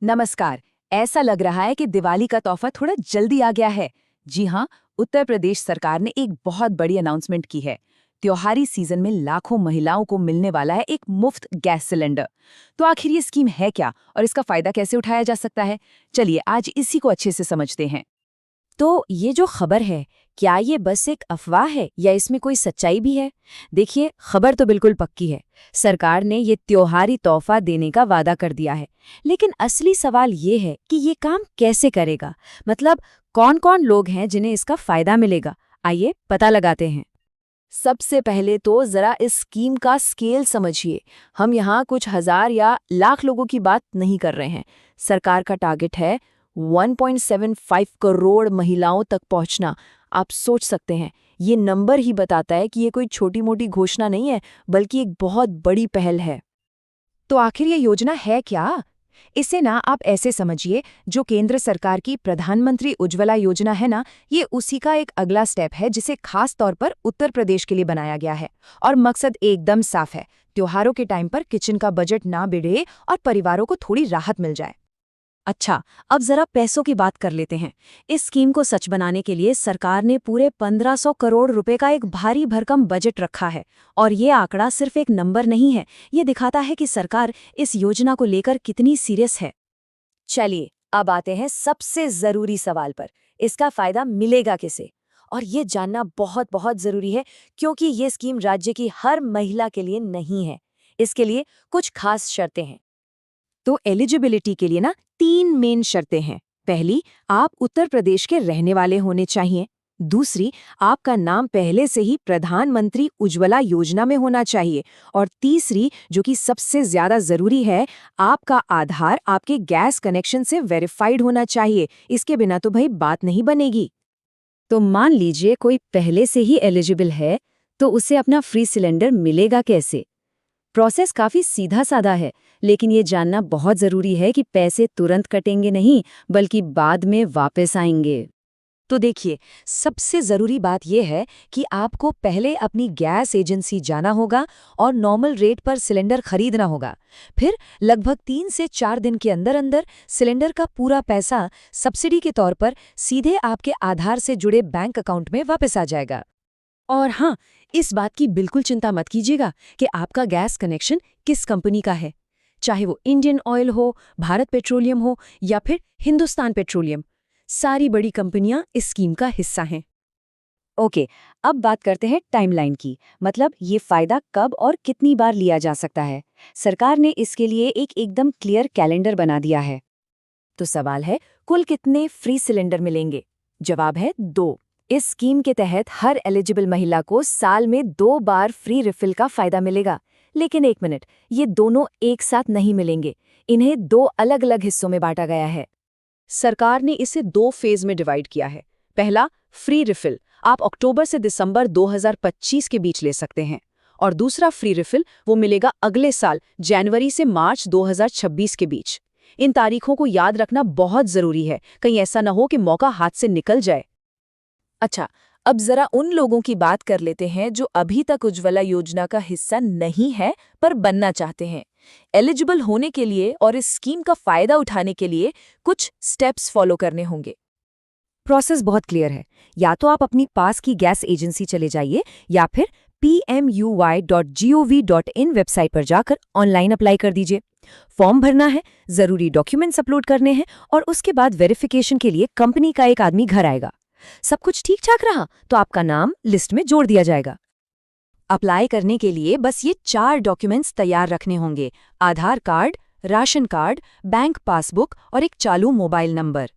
नमस्कार। ऐसा लग रहा है कि दिवाली का तोहफा थोड़ा जल्दी आ गया है। जी हाँ, उत्तर प्रदेश सरकार ने एक बहुत बड़ी अनाउंसमेंट की है। त्योहारी सीजन में लाखों महिलाओं को मिलने वाला है एक मुफ्त गैस सिलेंडर। तो आखिर ये स्कीम है क्या और इसका फायदा कैसे उठाया जा सकता है? चलिए आज इसी को अच्छे से समझते हैं। तो ये जो खबर है, क्या ये बस एक अफवाह है या इसमें कोई सच्चाई भी है? देखिए, खबर तो बिल्कुल पक्की है। सरकार ने ये त्योहारी तोहफा देने का वादा कर दिया है। लेकिन असली सवाल ये है कि ये काम कैसे करेगा? मतलब कौन-कौन लोग हैं जिन्हें इसका फायदा मिलेगा? आइए पता लगाते हैं। सबसे पहले तो जरा इस स्कीम का स्केल समझिए। हम यहाँ कुछ हजार या लाख लोगों की बात नहीं कर रहे हैं। सरकार का टारगेट है 1.75 करोड़ महिलाओं तक पहुंचना। आप सोच सकते हैं, ये नंबर ही बताता है कि ये कोई छोटी मोटी घोषणा नहीं है, बल्कि एक बहुत बड़ी पहल है। तो आखिर ये योजना है क्या? इसे ना आप ऐसे समझिए, जो केंद्र सरकार की प्रधानमंत्री उज्ज्वला योजना है ना, ये उसी का एक अगला स्टेप है जिसे खास तौर पर उत्तर प्रदेश के लिए बनाया गया है। और मकसद एकदम साफ है, त्योहारों के टाइम पर किचन का बजट ना बिगड़े और परिवारों को थोड़ी राहत मिल जाए। अच्छा, अब जरा पैसों की बात कर लेते हैं। इस स्कीम को सच बनाने के लिए सरकार ने पूरे 1500 करोड़ रुपए का एक भारी भरकम बजट रखा है। और ये आंकड़ा सिर्फ एक नंबर नहीं है, ये दिखाता है कि सरकार इस योजना को लेकर कितनी सीरियस है। चलिए अब आते हैं सबसे जरूरी सवाल पर, इसका फायदा मिलेगा किसे? और ये जानना बहुत बहुत जरूरी है, क्योंकि ये स्कीम राज्य की हर महिला के लिए नहीं है। इसके लिए कुछ खास शर्तें हैं। तो एलिजिबिलिटी के लिए ना 3 मेन शर्तें हैं। पहली, आप उत्तर प्रदेश के रहने वाले होने चाहिए। दूसरी, आपका नाम पहले से ही प्रधानमंत्री उज्ज्वला योजना में होना चाहिए। और तीसरी, जो कि सबसे ज्यादा जरूरी है, आपका आधार आपके गैस कनेक्शन से वेरीफाइड होना चाहिए। इसके बिना तो भाई बात नहीं बनेगी। तो मान लीजिए कोई पहले से ही एलिजिबल है, तो उसे अपना फ्री सिलेंडर मिलेगा कैसे? प्रोसेस काफी सीधा साधा है, लेकिन ये जानना बहुत जरूरी है कि पैसे तुरंत कटेंगे नहीं, बल्कि बाद में वापस आएंगे। तो देखिए, सबसे ज़रूरी बात यह है कि आपको पहले अपनी गैस एजेंसी जाना होगा और नॉर्मल रेट पर सिलेंडर खरीदना होगा। फिर लगभग 3 से 4 दिन के अंदर अंदर सिलेंडर का पूरा पैसा सब्सिडी के तौर पर सीधे आपके आधार से जुड़े बैंक अकाउंट में वापस आ जाएगा। और हाँ, इस बात की बिल्कुल चिंता मत कीजिएगा कि आपका गैस कनेक्शन किस कंपनी का है। चाहे वो इंडियन ऑयल हो, भारत पेट्रोलियम हो या फिर हिंदुस्तान पेट्रोलियम, सारी बड़ी कंपनियां इस स्कीम का हिस्सा हैं। ओके, अब बात करते हैं टाइमलाइन की। मतलब ये फायदा कब और कितनी बार लिया जा सकता है। सरकार ने इसके लिए एक एकदम क्लियर कैलेंडर बना दिया है। तो सवाल है, कुल कितने फ्री सिलेंडर मिलेंगे? जवाब है 2। इस स्कीम के तहत हर एलिजिबल महिला को साल में 2 बार फ्री रिफिल का फायदा मिलेगा। लेकिन एक मिनट, ये दोनों एक साथ नहीं मिलेंगे। इन्हें 2 अलग-अलग हिस्सों में बांटा गया है। सरकार ने इसे 2 फेज में डिवाइड किया है। पहला, फ्री रिफिल, आप अक्टूबर से दिसंबर 2025 के बीच ले सकते हैं। और दूसरा फ्री रिफिल वो मिलेगा अगले साल जनवरी से मार्च 2026 के बीच। इन तारीखों को याद रखना बहुत जरूरी है, कहीं ऐसा न हो कि मौका हाथ से निकल जाए। अच्छा, अब जरा उन लोगों की बात कर लेते हैं जो अभी तक उज्ज्वला योजना का हिस्सा नहीं है पर बनना चाहते हैं। एलिजिबल होने के लिए और इस स्कीम का फायदा उठाने के लिए कुछ स्टेप्स फॉलो करने होंगे। प्रोसेस बहुत क्लियर है। या तो आप अपनी पास की गैस एजेंसी चले जाइए या फिर pmui.gov.in वेबसाइट पर जाकर ऑनलाइन अप्लाई कर दीजिए। फॉर्म भरना है, जरूरी डॉक्यूमेंट्स अपलोड करने हैं और उसके बाद वेरिफिकेशन के लिए कंपनी का एक आदमी घर आएगा। सब कुछ ठीक ठाक रहा तो आपका नाम लिस्ट में जोड़ दिया जाएगा। अप्लाई करने के लिए बस ये 4 डॉक्यूमेंट्स तैयार रखने होंगे: Aadhaar card, ration card, bank passbook और एक चालू मोबाइल नंबर।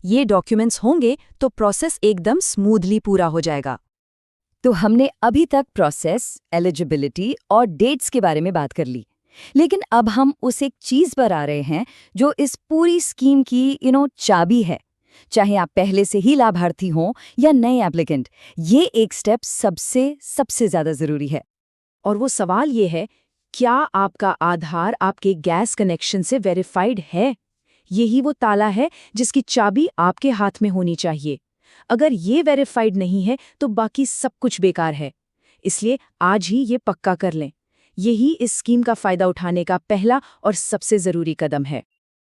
ये डॉक्यूमेंट्स होंगे तो प्रोसेस एकदम स्मूथली पूरा हो जाएगा। तो हमने अभी तक प्रोसेस, एलिजिबिलिटी और डेट्स के बारे में बात कर ली। लेकिन अब हम उस एक चीज पर आ रहे हैं जो इस पूरी स्कीम की चाबी है। चाहे आप पहले से ही लाभार्थी हों या नए एप्लीकेंट, ये एक स्टेप सबसे ज्यादा जरूरी है। और वो सवाल ये है, क्या आपका आधार आपके गैस कनेक्शन से वेरीफाइड है? यही वो ताला है जिसकी चाबी आपके हाथ में होनी चाहिए। अगर ये वेरीफाइड नहीं है तो बाकी सब कुछ बेकार है। इसलिए आज ही ये पक्का कर लें। यही इस स्कीम का फायदा उठाने का पहला और सबसे जरूरी कदम है।